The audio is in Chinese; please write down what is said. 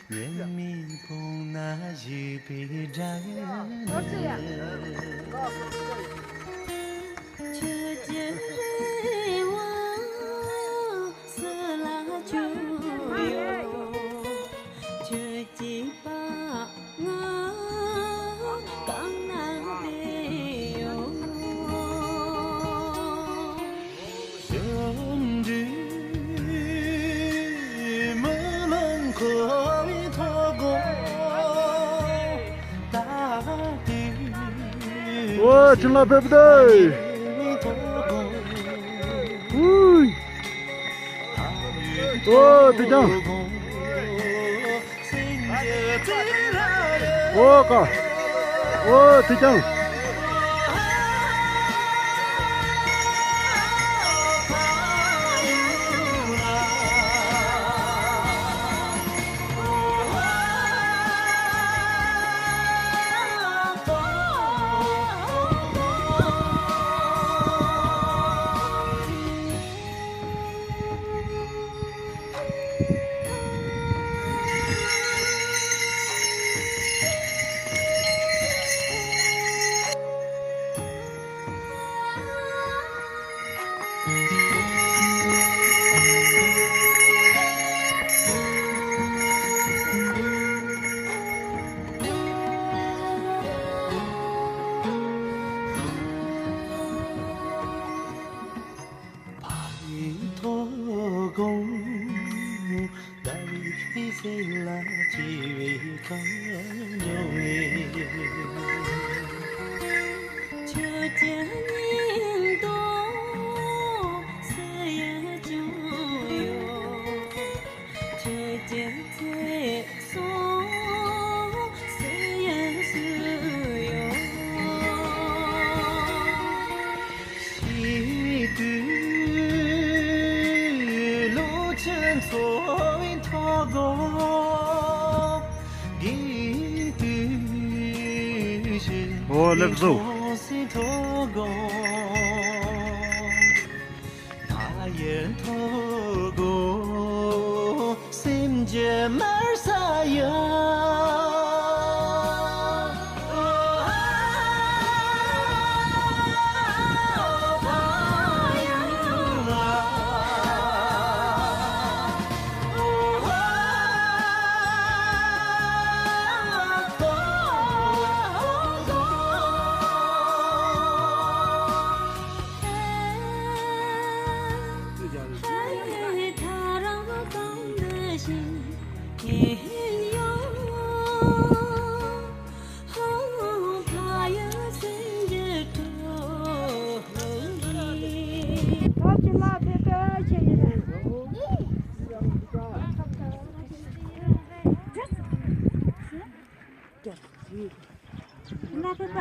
愿弥补那一笔债。却见我死了就有，却记把我刚那边有。兄弟，我们可以透过大地。哇，真老对不对？哇，队长！我靠！哇，队长！却见年多，岁月就有，却见彩松，岁月是有。一段路程在透过，一段是。哦，那个走。透过，他也透过，心间满撒呀。他让我放的心也有，他也曾经痛里。他去拿这个钱的。那个白。